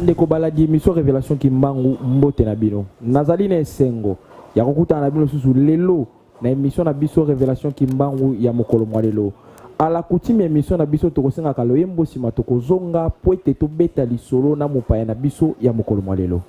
bande ko baladi mission révélation kimbangu mbote na bino nazali na esengo ya kokuta na bino susu lelo na émission na biso révélation kimbangu ya mokolo mwa lelo ala coutume émission na biso tokosenga kaloyembo sima tokozonga po ete tobeta lisolo na mopaya na biso ya mokolo mwa lelo.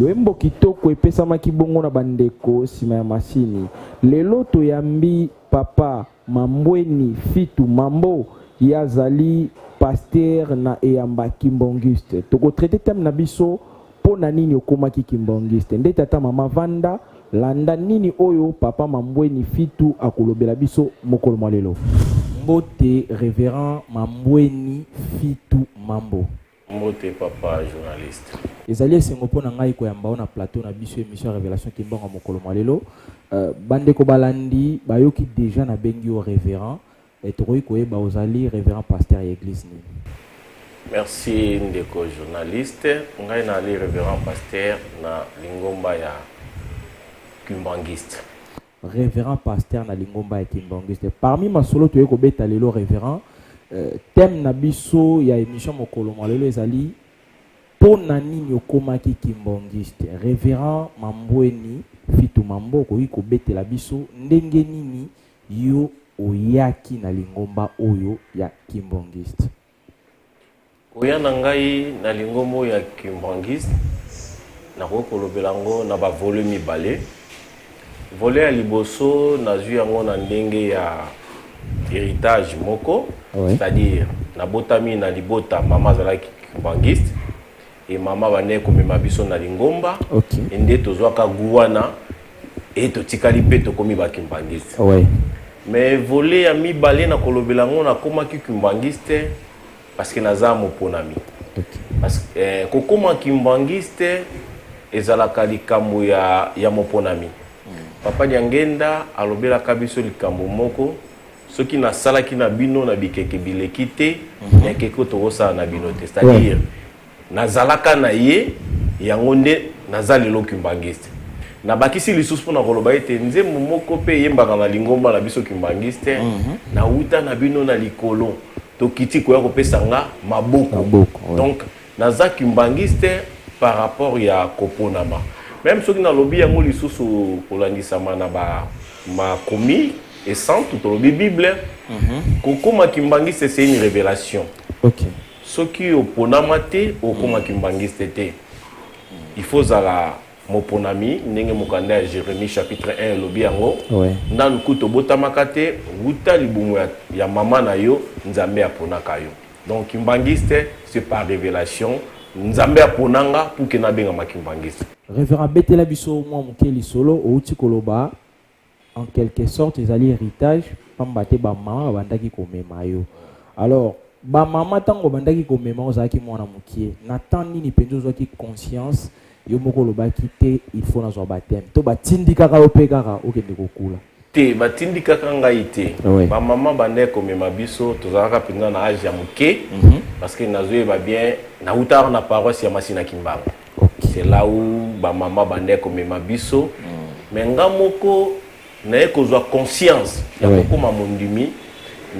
Loembo kitoko epesama kibongo na bandeko sima ya masini lelo toyambi papa Mambweni Fitu Mambo yazali pasteur na eyamba Kimbonguiste toko traiter thème na biso pona nini okomaki Kimbonguiste nde tata mama Vanda landa nini oyo papa Mambweni Fitu akolobela biso mokolo mwa lelo. Mbote révérend Mambweni Fitu Mambo. Mbote papa journaliste. Ezali esengo pona ngai ko yamba na plateau na biso émission révélation kimbango mokolo mwa lelo. Bande ko balandi bayoki déjà na bengi au révérend et toroyi ko yeba ozali révérend pasteur ya église ni. Merci ndeko journaliste. Ngai na ali révérend pasteur na lingomba ya Kimbangiste. Révérend pasteur na lingomba ya Kimbangiste. Parmi masolo toye ko beta lelo révérend thème na biso ya émission mokolo mwa lelo ezali pona nini okomaki Kimbangiste. Révérend Mambweni Fitu Mambo ko yiko betela biso ndenge nini yo oyaki na lingomba oyo ya Kimbangiste. Oya na ngai na lingombo ya Kimbangiste na kokolobelango na ba volume balé. Volet ya liboso na zwi yango na ndenge ya héritage moko, c'est-à-dire na botami na libota mama zalaki Kimbangiste et mama bane komema biso na lingomba et nde tozwaka guwana et totikali pe tokomi ba Kimbangiste. Mais volet ya mibale na kolobelango na komaki Kimbangiste parce que naza moponami. Parce que kokoma Kimbangiste ezalaka likambo ya moponami. Papa Nyangenda alobela kabiso likambo moko soki na salaki na bino na bikeke bilekite na keko tokosa na bino te, c'est-à-dire nazalaka na ye yango nde nazali lo Kimbangiste na bakisi lisusu pona koloba ete nzembo moko pe yembaka na lingomba na biso Kimbangiste na uta na bino na likolo tokiti ko ya kopesa nga maboko. Donc naza Kimbangiste par rapport ya koponama. Même ceux qui n'ont lobby yango lisusu kolandisama na ba makomi et sans tout le Bible. Kokoma Kimbangiste c'est une révélation. Ceux qui oponama te okoma Kimbangiste te. Il faut zala moponami ndenge mokanda ya Jérémie chapitre 1 lobby yango. Nda lukuto botamaka te wuta libumu ya mama na yo nzambe aponaka yo. Donc Kimbangiste c'est par révélation. Nzambe aponanga pour que na benga ma Kimbangiste. Révérend Betela biso mwa mukeli solo outi koloba en quelque sorte ezali héritage pambate ba mama bandaki komema yo. Alors ba mama tango bandaki ko mema ozaki mwana mukie na temps nini penzo zaki conscience yo moko lobaki te il faut na zo baptême to batindi kaka ope kaka okende kokula te batindi kaka ngai te Ouais. ba mama bande ko mema biso tozalaka penza na âge ya muke parce que nazoye ba bien na utar na paroisse ya Masina Kimbangu. okay. C'est là où ba mama bande ko mema biso mais nga moko na ekozwa conscience ya Ouais. kokoma mondimi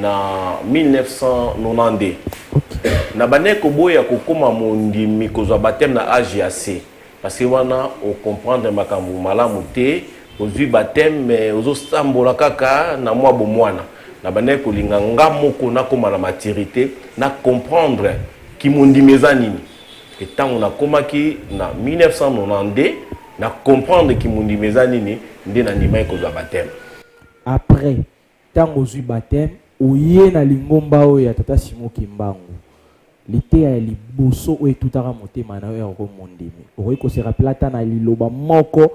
na 1992 Okay. na bande ko boya kokoma mondimi kozwa baptême na âge ya C parce que wana o comprendre makambo malamu te ozwi baptême mais ozosambola kaka na mwa bomwana na bande kolinga nga moko nakoma na maturité na comprendre ki mondimi eza nini etango nakomaki na 1992 na comprendre ki mondimi eza nini nde nandimaki kozwa baptême. Après tango ozwi baptême oye na lingomba oyo ya tata Simon Kimbangu liteya ya liboso oyo etutaka motema na yo ya koko mondimi okoki koserapela ata na liloba moko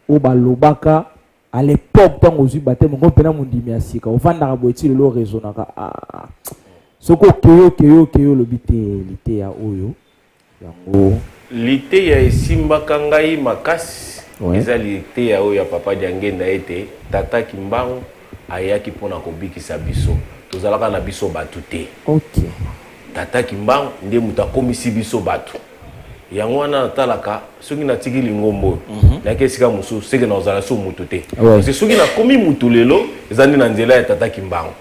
oyo balobaka à l'époque tango ozwi baptême ngo mpena mondimi ya sika ofandaka boye ti lelo raisonnaka soki okeyo olobi te liteya oyo yango liteya esimbaka ngai makasi. Ouais. Eza liteya oyo ya papa Diangenda ete tata Kimbangu ayaki mpona kobikisa biso tozalaka na biso bato te. okay. Tata Kimbangu nde mutu akomisi biso bato yango wana natalaka soki natiki lingombo nayaki esika mosusu seke nazala so mutu te parce que soki nakomi mutu lelo eza nde na nzela ya tata Kimbangu.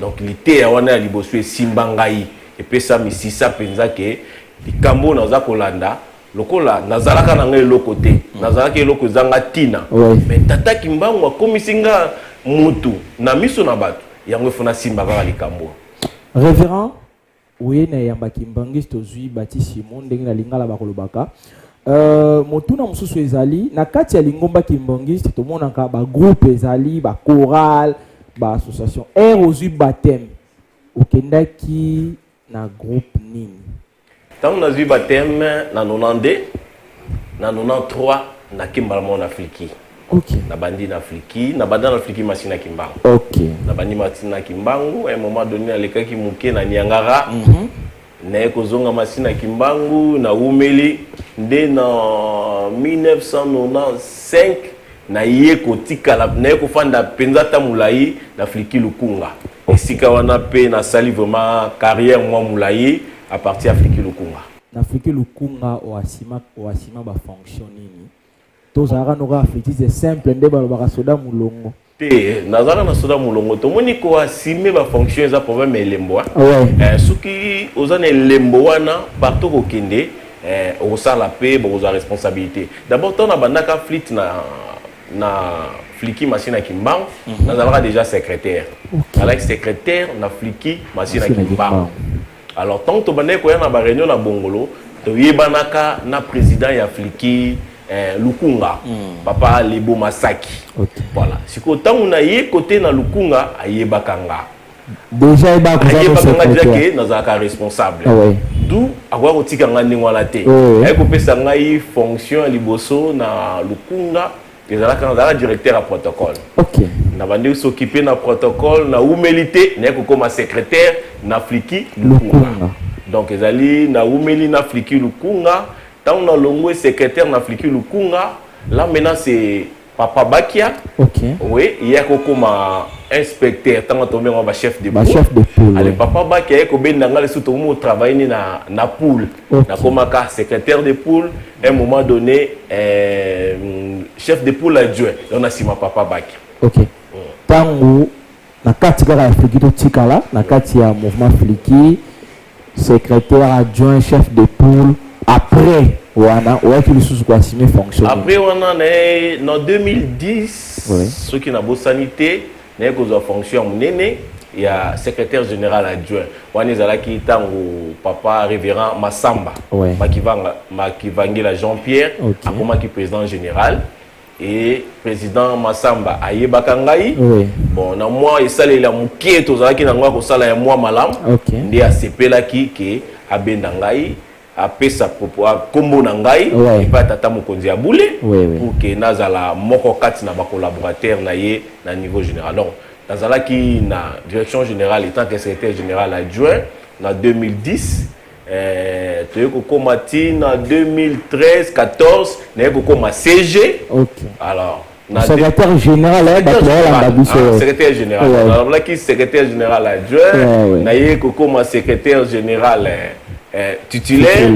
Donc liteya wana ya liboso esimba ngai epesa misisa mpenza ke likambo naza kolanda lokola nazalaka na ngai eloko te nazalaka eloko ezanga ntina mais tata Kimbangu akomisi nga mutu na miso na bato yango efuna simba kaka likambo. Révérend oye na yamba kimbangiste ozwi bati Simon ndenge na lingala bakolobaka motuna mosusu ezali na kati ya lingomba kimbangiste tomonaka ba groupe ezali ba chorale ba association ozwi baptême okendaki na groupe nini? Tant nazwi baptême na 92 na 93 na Kimbalamo na Afriki. Okay. Na bandi na Afriki, na banda na Afriki Masina Kimbangu. Okay. Na bandi Masina Kimbangu, à un moment donné alekaki muke na Niangara. Na ekozonga Masina Kimbangu na Umeli nde na 1995 na ye kotikala na ekofanda penza ta mulai na Afriki Lukunga. Esika wana pe na sali vraiment carrière moi mulai à partir Afriki Lukunga. Na Afriki Lukunga oasima ba fonction nini? Tozara noka Afriki c'est simple nde balobaka soda mulongo. Te nazara na soda mulongo to moni ko asime ba fonction za problème elembo. Suki ozana elembo wana partout kokende au sala pe bo za responsabilité. D'abord ton abandaka flit na Fliki Masina Kimbangu nazalaka déjà secrétaire. Avec secrétaire na Fliki Masina Kimbangu. Alors tant to bande ko ya na ba réunion na Bongolo to yebanaka na président ya Fliki Lukunga papa Lebo Masaki. Okay. Voilà siko tangu na ye côté na Lukunga ayebakanga déjà ayebakanga jake nazalaka responsable d'où avoir otika ngani wana te ayeko pesa ngai fonction liboso na Lukunga ezalaka nazala directeur à protocole. Okay. Na bandi s'occuper na protocole na humilité na ko comme secrétaire na Fliki Lukunga. Donc ezali na humili na Fliki Lukunga. Tant on a longue secrétaire na Fliki Lukunga, là maintenant c'est Papa Bakia. Okay. Oui, il y a comme inspecteur, tant on tombé on va chef de poule. Chef de poule. Allez, Papa Bakia est comme dans le sous au travail na poule. Na comme secrétaire de poule, à un moment donné chef de poule adjoint. On a si ma Papa Bakia. OK. Tango na kati kaka ya Fliki to tikala, na kati ya mouvement Fliki, secrétaire adjoint chef de poule. Après, wana ouais qui sous quoi assumer fonction. Après on en est en 2010 ceux qui n'a beau sanité n'a que fonction nene il y a secrétaire général adjoint wana zala ki tango papa révérend Massamba Makivangela Jean-Pierre akoma ki président général et président Massamba ayebaka ngai bon na moi esala la mukie to zala ki na ngwa ko sala ya moi malam ndi asepela ki ke abenda ngai apesa popo kombo na ngai et pas tata mokonzi ya boule pour que nazala moko kati na ba collaborateur na ye na niveau général. Donc nazalaki na direction générale étant que secrétaire général adjoint en 2010. Tu es en 2013 14 tu es CG. Alors secrétaire général secrétaire général alors là qui secrétaire général adjoint naye kokoma secrétaire général titulaire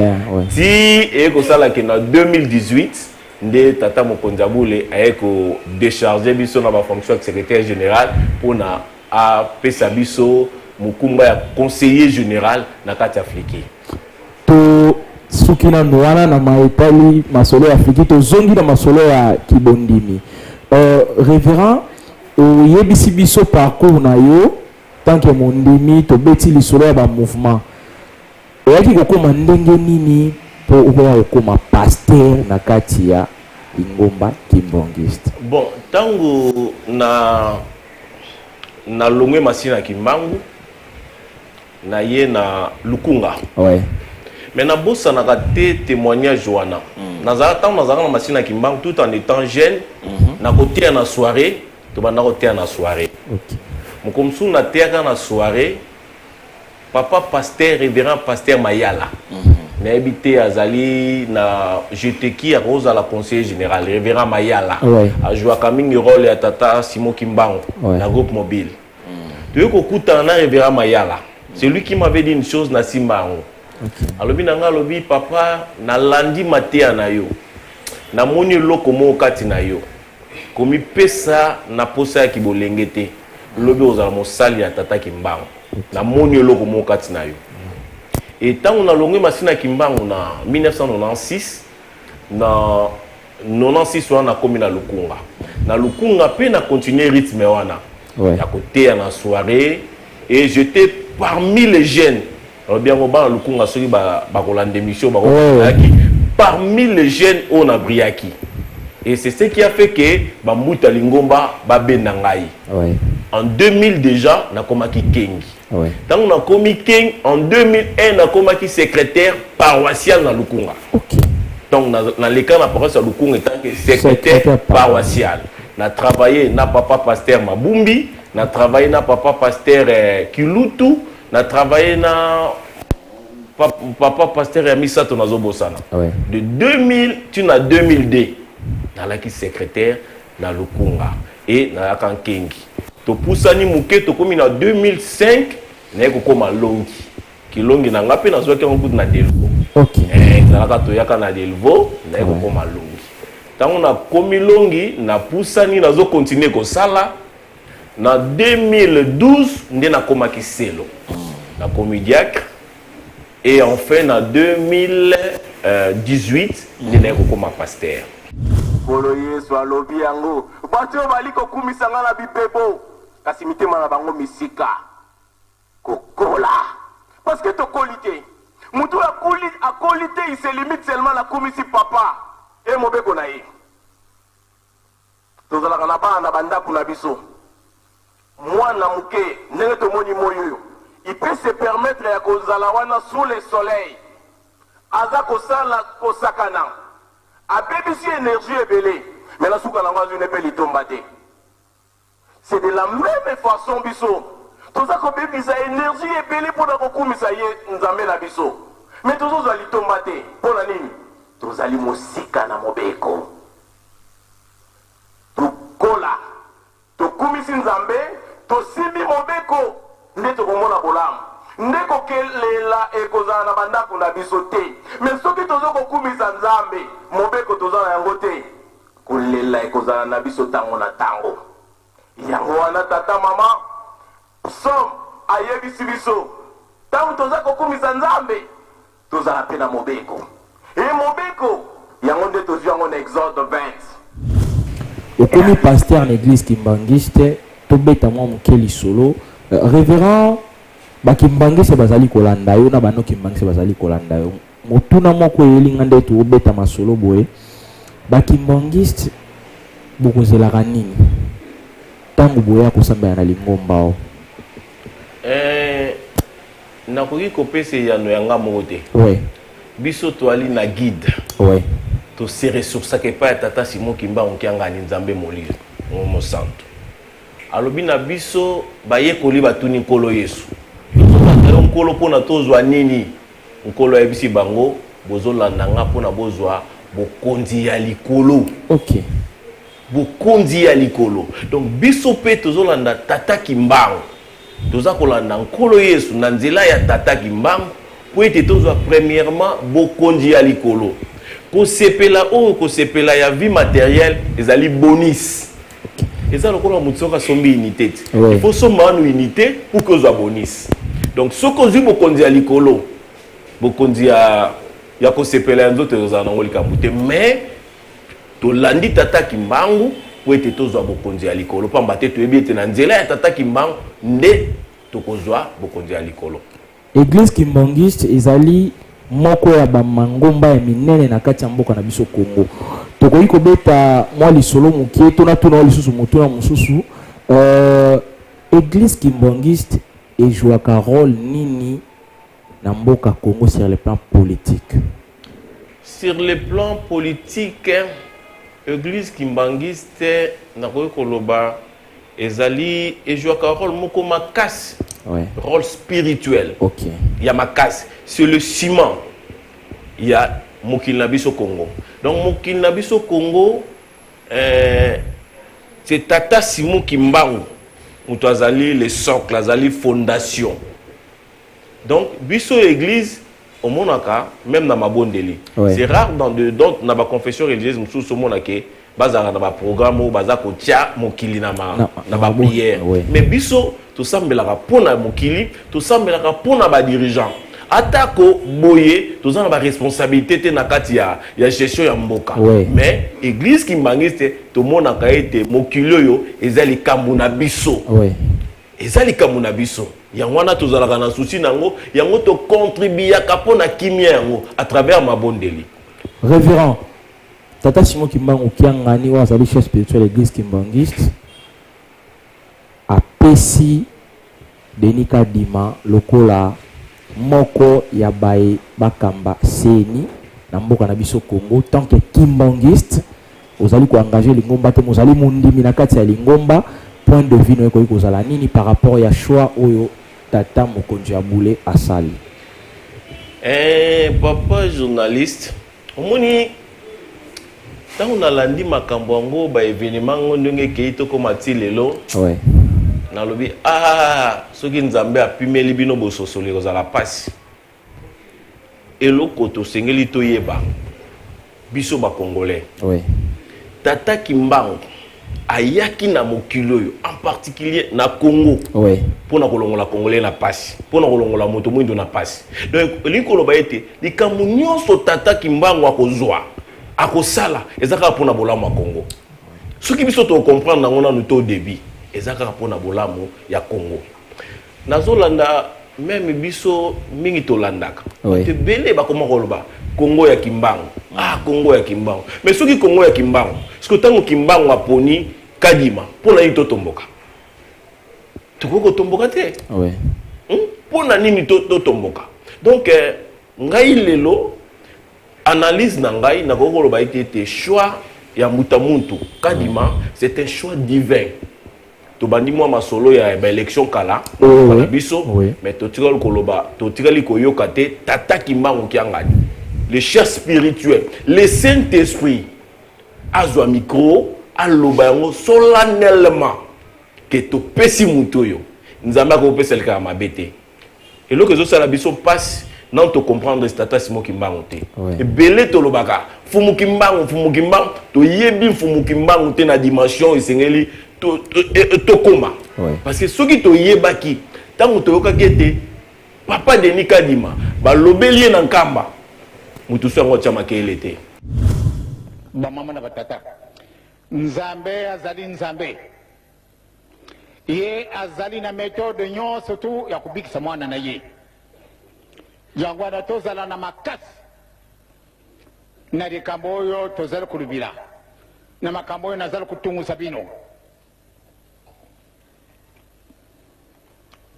ti et ko sala que en 2018 nde tata mokonzi abule aye ko décharger biso na ba fonction de secrétaire général pour na a pesa biso mukumba ya conseiller général na kati Afrique to sukina nwana na maitali masolo ya Afrique to zongi na masolo ya kibondimi révérend yebisi biso parcours na yo tant que mondimi to beti lisolo ya ba mouvement oyaki kokoma ndenge nini po oya kokoma pasteur na kati ya Ingomba Kimbangiste. Bon tango na longwe masina Kimbangu na ye na Lukunga. Ouais. Mais na bossa na raté témoignage wana. Nazala na masina Kimbangu tout en étant jeune. Na côté na soirée, to bana côté na soirée. OK. Mokomsu na terre na soirée. Papa pasteur révérend pasteur Mayala. Na habité azali na GTK à Rose à la conseiller général révérend Mayala. A joué à Kamingi rôle ya tata Simon Kimbangu na groupe mobile. Tu veux kokuta na révérend Mayala. C'est lui qui m'avait dit une chose na Simbangu. Alobi nanga alobi papa na landi matea na yo. Na moni loko mo kati na yo. Komi pesa na posa ya kibolengete. Lobi ozala mosali ya tata Kimbangu. Na moni loko mo kati na yo. Et tant on a longé masina Kimbangu na 1996 na 96 wana komi na Lukunga. Na Lukunga pe na continuer rythme wana. Ya côté na soirée et j'étais parmi les jeunes. Alors bien au bas Lukunga soki ba kolande mission ba kolaki parmi les jeunes on a briaki. Et c'est ce qui a fait que ba mbuta lingomba ba benangai. En 2000 déjà na komaki kengi. Tant on a commis King en 2001 na komaki secrétaire paroissial na Lukunga. Donc dans les cas na paroisse Lukunga étant que secrétaire paroissial. Na travaillé na papa pasteur Mabumbi, na travaillé na papa pasteur Kilutu, na travaillé na papa pasteur Amisato nazo bosana. De 2000 tu na 2002 na la qui secrétaire na Lukunga et na la Kengi. To pusani muke to komi na 2005 na ko koma longi. Ki longi na ngape na zo ke on na Delvo. Na ka to yaka na Delvo na ko koma longi. Tango na komi longi na pusani na zo continuer ko sala na 2012 nde na koma kiselo. Na komi diacre et enfin na 2018 nde na ko koma pasteur. Bolo Yesu alobi yango bato baliko kumisa ngana bibebo kasi mitema na bango misika kokola parce que to qualité mutu a qualité il se limite seulement la kumisi papa et mobeko na ye tozala kana ba na banda kuna biso mwana muke ndenge to moni moyo il peut se permettre ya kozala wana sous le soleil aza kosala kosakana a BBC énergie ebele mais la souka nango azune pe litomba te. C'est de la même façon biso toza ko bebisa énergie ebele pour na kokumisa ye nzambe na biso mais tozo za litomba te pona nini tozali mosika na mobeko tukola tokumisi nzambe tosimbi mobeko nde tokomona bolamu nde kokelela ekozala na bandako na biso te mais soki tozo kokumisa nzambe mobeko tozala yango te kolela ekozala na biso tango na tango yango wana tata mama som ayebisi biso tango toza kokumisa nzambe tozala pe na mobeko e mobeko yango nde tozwi yango na Exode 20 okomi pasteur na église Kimbangiste tobeta mwa moke lisolo révérend bakimbangise bazali kolanda yo na bano kimbangise bazali kolanda yo motuna moko elinga nde to obeta masolo boye bakimbangiste bokozelaka nini tango boya kosambela na lingomba o nakoki kopesa yano yanga moko te biso toali na guide to se ressource ke pa tata Simon Kimbangu kianga ni nzambe molire mo santo alobi na biso baye koli batuni nkolo Yesu tozolanda nkolo mpona tozwa nini nkolo ayebisi bango bozolanda nga mpona bozwa bokonzi ya likolo. Ok. Bokonzi ya likolo. Donc biso pe tozolanda tata kimbango toza kolanda nkolo Yesu na nzela ya tata kimbango po ete tozwa premièrement bokonzi ya likolo. Kosepela oyo kosepela ya vie matérielle ezali bonus. Eza lokola mutsoka sombi unité. Il faut somba une unité pour que ozwa bonus. Donc soko ozwi bokonzi ya likolo bokonzi ya kosepela ya nzoto ezala nango likambo te, mais tolandi tata kimbangu po ete tozwa bokonzi ya likolo pamba te toyebi ete na nzela ya tata kimbangu nde tokozwa bokonzi ya likolo. Église kimbangiste ezali moko ya bamangomba ya minene na kati ya mboka na biso Congo. Tokoki kobeta mwa lisolo mokie tona tuna lisusu motuna mosusu. Église kimbangiste ejouaka rôle nini na mboka Congo sur le plan politique? Sur le plan politique, Église kimbangiste nakoki koloba ezali ejouaka rôle moko makasi. Ouais. Rôle spirituel. Ok. Il y a makasi. C'est le ciment. Il y a mokili na biso Congo. Donc mokili na biso Congo, c'est Tata Simon Kimbangu. Mutu azali le socle, azali fondation. Donc biso église au monaka même dans ma bondeli. Ouais. C'est rare dans ma confession religieuse mususu monake bazala na ba programme baza ko tia mokili na ba prière. Ouais. Mais biso to sambelaka pona mokili, to sambelaka pona ba dirigeant. Atako boye to za ba responsabilité te na kati ya gestion ya mboka. Ouais. Mais église kimbangiste to monaka ete mokili yo ezali kambu na biso. Ouais. Ezali kambu na biso. Yango wana tozalaka na souci nango, yango to contribuer kapona kimia yango à travers ma bondeli. Révérend Tata Simon Kimbangu kiangani wa azali chef spirituel église kimbangiste apesi Denika Dima lokola moko ya bae bakamba seni na mboka na biso Congo tant que kimbangiste ozali ko engager lingomba te mozali mundimi na kati ya lingomba point de vue no ko kozala nini par rapport ya choix oyo tata mokonzi ya bule asali. Papa journaliste omoni tango nalandi makambo yango ba événement ngo ndenge keito ko mati lelo. Ouais. Nalobi soki nzambe apimeli bino bososoli kozala pasi eloko tosengeli toyeba biso ba congolais. Ouais. Tata Kimbangu ayaki na mokili oyo en particulier na Congo. Ouais. Pona kolongola congolais na pasi pona kolongola moto mwindo na pasi. Donc likoloba ete likambo nyonso Tata Kimbangu akozwa akosala ezaka pona bolamu ya Congo. Soki biso to comprendre nango na nuto débit ezaka pona bolamu ya Congo. Nazolanda même biso mingi tolandaka. Ouais. Te belé ba koma koloba Congo ya Kimbangu. Congo ya Kimbangu. Mais soki Congo ya Kimbangu, siko tango Kimbangu aponi kadima pona ito tomboka. Tukoko tomboka te. Ouais. Pona nini to tomboka. Donc ngai lelo analyse na ngai na kokoloba ite choix ya mutamuntu kadima, c'est un choix divin. To bandi moi masolo ya élection kala na biso, mais to tikali koloba to tikali koyoka te Tata Kimbangu kiangani. Le chef spirituel, le Saint-Esprit azwa micro aloba yango solennellement que to pesi mutoyo nzamba ko pesa leka mabete. Et lo que zo sala biso passe non to comprendre Tata Simon Kimbangu te. Et belé to lobaka fumu Kimbangu to yebi fumu Kimbangu te na dimension esengeli to koma. Parce que soki to yebaki tango to yoka kete papa Denika Dima ba lobeli na nkamba mutu sango chama kele te. Ba mama na batata nzambe azali nzambe ye azali na méthode nyonso tu ya kubikisa mwana na ye yango wana tozala na makasi na likambo oyo tozali kulubila na makambo oyo nazali kutungusa bino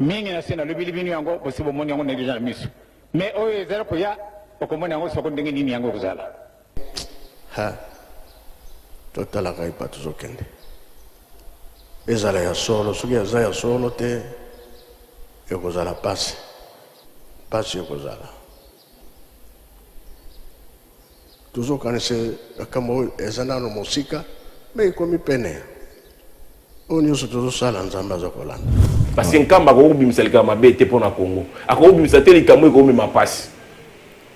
mingi na sena lubili bino yango bosibo moni yango negeja na miso mais oyo ezali kuya okomona yango soko ndenge nini yango kuzala totala kai pa tuzokende ezala ya solo soki aza ya solo te ekozala pasi ekozala tozokanisa makambo oyo eza nano mosika me ekomi pene oyo nyonso tozosala nzambe aza kolanda parce que nkamba akokobimisa likambo mabe te mpo na Congo akokobimisa te likambo ekomema pasi.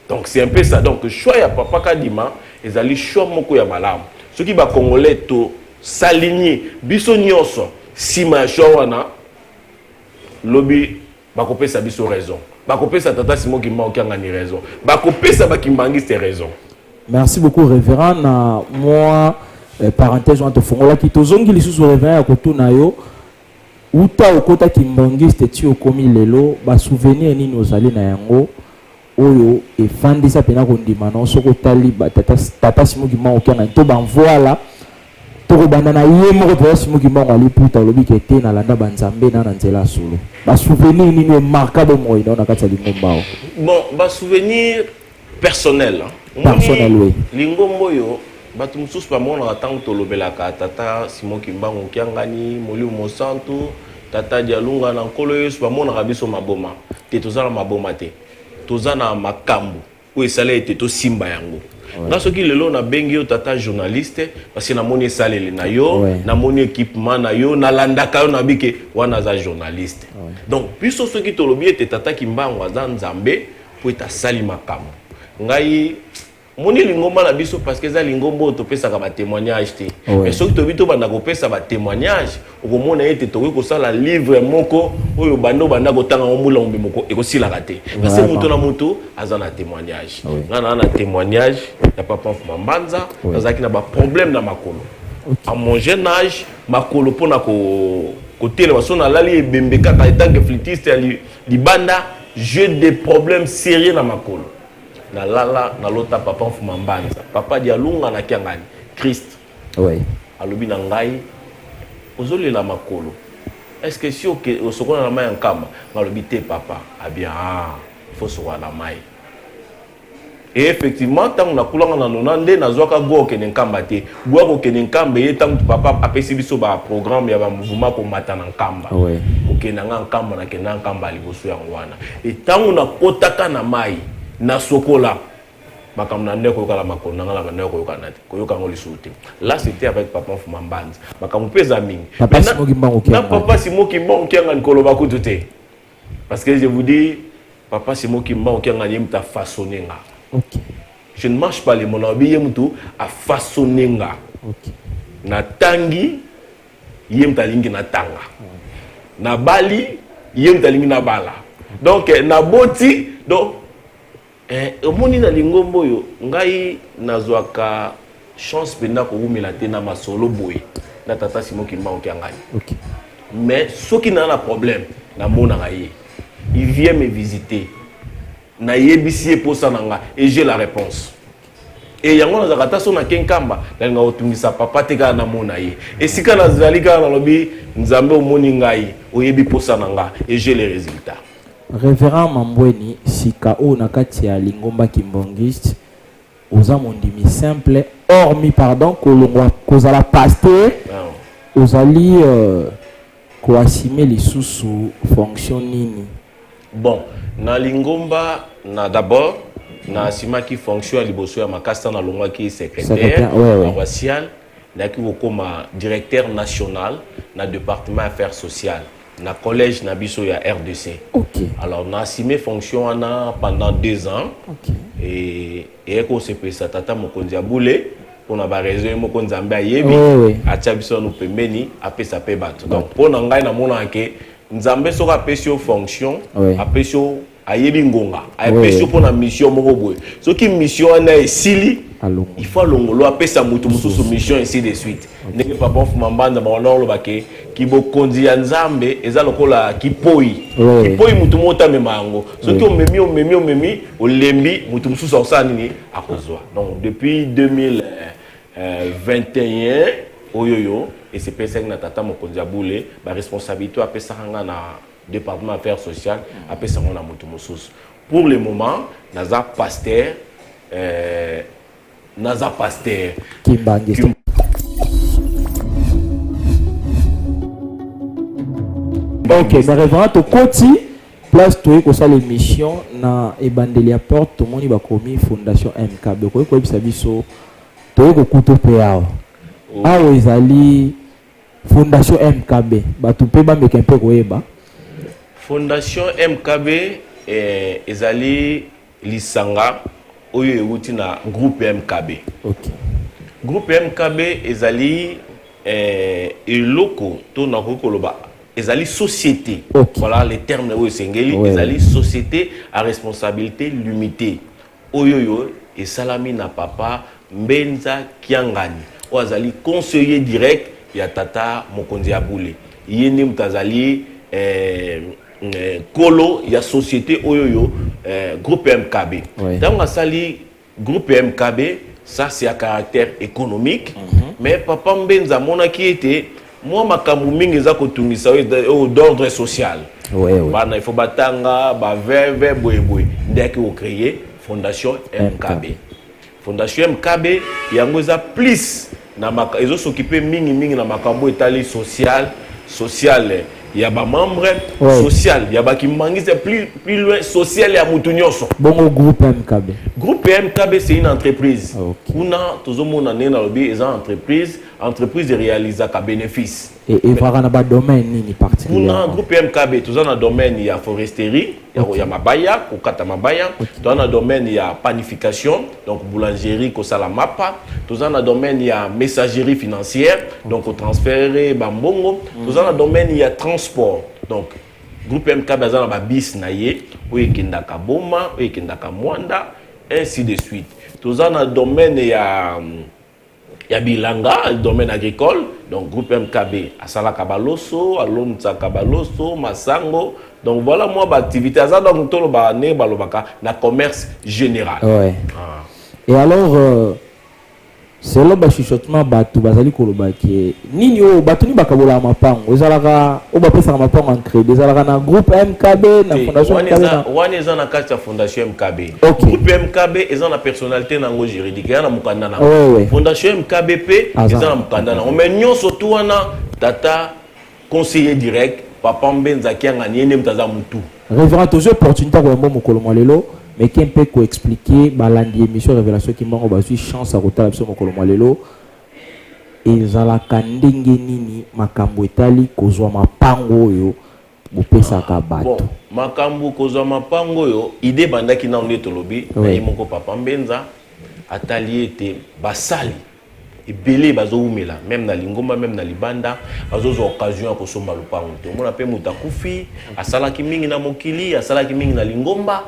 Donc c'est un peu ça. Donc choix ya papa Kadima ezali choix moko ya malamu soki ba congolais to s'aligner biso nyonso sima ya choix wana lobi bakopesa biso raison bakopesa tata Simon Kimba okanga ni raison bakopesa bakimbangiste raison. Merci beaucoup révérend na moi parenthèse entre fongola ki tozongi lisusu révérend ya kotuna yo uta okota kimbangiste ti okomi lelo ba souvenir nini ozali na yango oyo efandisa pena kondima na soko tali tata Simon Kimba okanga to banvoala to banda na ye moko to Simon Kimba ali puta lobi kete na landa banzambe na nzela solo ba souvenir nini remarquable mo ina na kati ya lingomba. Bon ba souvenir personnel personnel oui lingombo yo batu mususu ba mona tango to lobelaka tata Simon Kimba okiangani moli mosantu tata Dialunga na nkolo yesu ba mona kabiso maboma te tozala maboma te tozana makambu ou esale ete to simba yango na soki lelo na bengi yo tata journaliste parce que na moni esaleli na yo na moni équipement na yo na landaka yo na bike wana za journaliste donc biso soki to lobi ete tata Kimbangu aza nzambe po eta sali makambu ngai moni lingomba na biso parce que za lingombo to pesa ka ba témoignage te mais soki to bito banda ko pesa ba témoignage okomona ete to ko sala livre moko oyo bando banda ko tanga omula ombe moko e ko sila kate parce que muto na muto azana témoignage ngana na témoignage ya papa Mbanza azaki na ba problème na makolo à mon jeune âge makolo pona ko tele basona lali ebembe kaka etange flûtiste li banda j'ai des problèmes sérieux na makolo na lala na lota papa Mbanza papa Dialunga na kiangani Christ alobi na ngai ozoli la makolo est-ce que si osokona na mai nkama ngalobi te papa abia il faut sokona na mai et effectivement tant na kulanga na nonande na zwaka go ke nkamba te gwa ko ke nkamba ye tant papa apesi biso ba programme ya ba mouvement ko mata na nkamba ok na nkamba na ke na nkamba liboso ya ngwana et tant na kotaka na mai na sokola makamna ndeko kala makolo na ngala ndeko yokana te koyoka ngoli sute là c'était avec papa Mbanza makamu pesa mingi na papa Simon Kimba okianga nkolo bakutu te parce que je vous dis papa Simon Kimba okianga yemta façonner nga je ne marche pas les mon abi yemtu a façonner nga na tangi yemta lingi na tanga na bali yemta lingi na bala donc na boti donc omoni na lingombo yo ngai nazwaka chance penda ko umela te na masolo boye na tata Simon Kimba okiangani mais soki na problème na mona ngai il vient me visiter na yebisi posa nanga et j'ai la réponse et yango na zakata so na kenkamba na nga otungisa papa te ka na mona ye et sika na zalika na lobi nzambe omoni ngai oyebi posa nanga et j'ai les résultats. Révérend Mambweni sika o na kati ya lingomba kimbongiste oza mondimi simple hormis pardon kolongwa kozala pasteur ozali ko assumer lisusu fonction nini. Bon na lingomba na d'abord na asimaki fonction ya liboso ya makasta na longwa ki secrétaire provincial na ki kokoma directeur national na département affaires sociales na collège na biso ya RDC. Alors na assumé fonction ana pendant 2 ans. Et eko se pesa tata mokonzi abule pour na ba raison mokonzi ambe ayebi atia biso no pembeni apesa pe bato. Donc pour na ngai na mona ke nzambe soka pesio fonction apesio ayebi ngonga apesio pour na mission moko boye. Soki mission na esili il faut longolo apesa mutu mususu mission ainsi de suite. Ndenge papa Mbanza ba onolo bake kibokonzi ya nzambe eza lokola kipoi kipoi mutu mota memango soki omemi olembi mutu mususu osala nini akozwa. Donc depuis 2021 oyoyo et c'est pesa na tata mokonzi abule ba responsabilité apesa nga na département affaires sociales apesa nga na mutu mususu. Pour le moment naza pasteur naza pasteur Kimbangi. Ok, mais révérend to koti place to ko ça l'émission na ebandelia porte to moni ba komi fondation MKB ko bisa biso to ko kuto pe awo awo ezali fondation MKB ba to pe ba meka mpe ko eba fondation MKB ezali lisanga oyo euti na groupe MKB. Ok, groupe MKB ezali eloko to na kokoloba ezali société. Okay. Voilà les termes où sengeli ezali société à responsabilité limitée. Oyoyo et salami na papa Mbenza Kiangani. O azali conseiller direct ya tata Mokonzi Aboule. Yeni mtazali kolo ya société oyoyo groupe MKB. Dans la sali groupe MKB, ça c'est à caractère économique. Mais papa Mbenza mona qui était moi makambu mingi za kotungisa d'ordre social. Bana il faut batanga ba veve boy ndeki o créer fondation MKB. Fondation MKB yango za plus na maka ezo s'occuper mingi na makambu etali social ya ba membre social ya ba kimangisa plus loin social ya mutunyoso. Bon groupe MKB. Groupe MKB c'est une entreprise. Okay. Kuna tozomona nena lobi eza entreprise de réaliser ka bénéfice. Et voilà na domaine ni particulier. Kuna groupe MKB tozana domaine ya foresterie, ya mabaya, kokata mabaya, tozana domaine ya panification, donc boulangerie ko sala mapa, tozana domaine ya messagerie financière, donc au transférer bambongo, tozana domaine ya transport. Donc groupe MKB azana ba bis na ye, oyo kendaka boma, oyo kendaka mwanda, ainsi de suite. Tozana domaine ya bilanga, domaine agricole, donc groupe MKB, Asala Kabaloso, Alonza Kabaloso, Masango. Donc voilà moi l'activité donc tout le commerce général. Ouais. Ah. Et alors selon ba chuchotement batu bazali koloba ke nini o batu ni bakabola mapango ezalaka o ba pesa mapango en crédit ezalaka na groupe MKB na fondation MKB na wana eza na carte ya fondation MKB. Okay. Groupe MKB eza na personnalité nango juridique na mukanda na fondation MKB pe eza na mukanda na mais nyonso to wana tata conseiller direct papa Mbenza Kiangani ene mtaza mutu révérend toujours opportunité ko yambo mokolo mwalelo mais qui peut ko expliquer balandi émission révélation qui mbango bazui chance à kotala biso mokolo mwalelo ezalaka ndenge nini makambo etali kozwa mapango oyo bopesaka bato. Bon, makambo kozwa mapango oyo idée bandaki na onde tolobi na yimoko papa Mbenza atali ete basali ebele bazoumela même na lingomba même na libanda bazozo occasion ya kosomba lupango te mona pe mutakufi asalaki mingi na mokili asalaki mingi na lingomba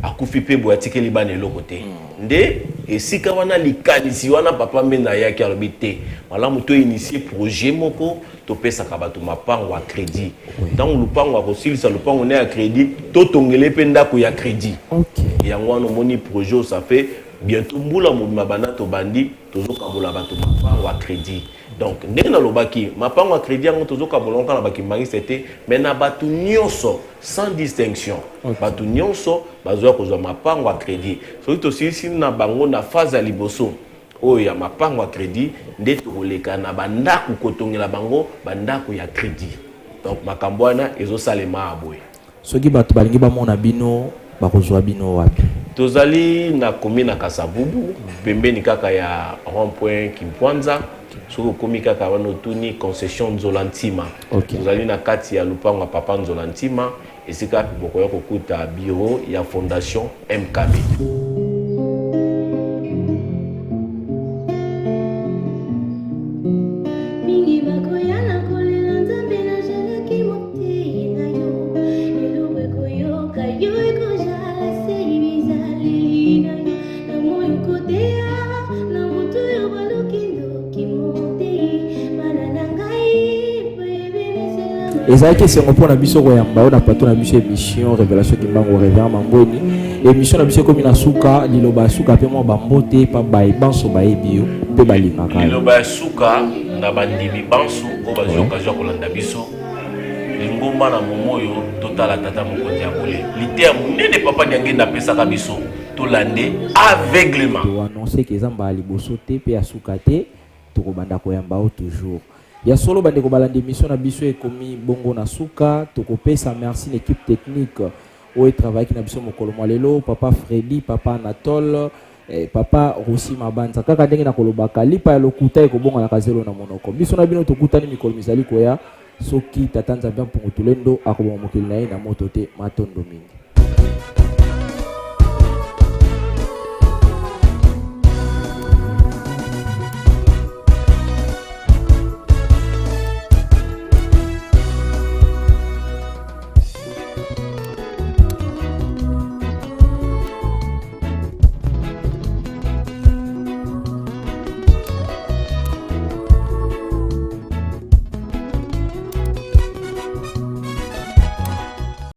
akufi pe bo atikeli bana eloko te nde esika wana likanisi wana papa Mbenza yaki alobi te malamu to initier projet moko to pesa ka bato mapango a crédit donc lupango akosilisa lupango ne ya crédit to tongele pe ndako ya crédit. OK. Yango wana moni projet ça fait bientôt mbula mobima bana to bandi tozoka bola bato mapango a crédit. Donc ndenge na lobaki mapango a crédit yango tozoka bolonka na bakimbangi c'était mais na bato nyonso sans distinction. Bato nyonso bazwa kozwa mapango a crédit. So to sisi na bango na phase ya liboso oyo ya mapango a crédit nde tokoleka na bandako kotongela bango bandako ya crédit. Donc makambo wana ezosalema aboye. Soki bato balingi bamona bino bakozwa bino wapi? Tozali na commune Kasavubu, pembeni kaka ya rond-point Kimpwanza, soko komi kaka wana tuni concession Nzolantima. Tozali na kati ya lupango papa Nzolantima, esika bokoya kokuta bureau ya fondation MKB. ezalaki esengo mpona biso koyamba oyo na pato na biso émission révélation kimbango révérend mamboni émission na biso ekomi na suka liloba ya suka mpe mwa bambote mpa baye banso bayebi yo mpe balingaka liloba ya suka na bandimi banso oyo bazwi occasion kolanda biso lingomba na momo oyo totala tata Mokonzi Aboule lite ya monene papa Nyangenda apesaka biso tolande aveuglement toannonce ke eza mbala liboso te mpe ya suka te tokobanda koyamba o toujours ya solo bande ko balande mission na biso ekomi bongo na suka tokopesa merci l'équipe technique oyo travaille na biso mokolo lelo papa Freddy papa Anatole papa Rossi Mabanza kaka ndenge na kolobaka lipa ya lokuta ekobonga na kazelo na monoko biso na bino tokutani mikolo mizali koya soki tatanza bien pour tulendo akoboma mokili na ye na moto te matondo mingi.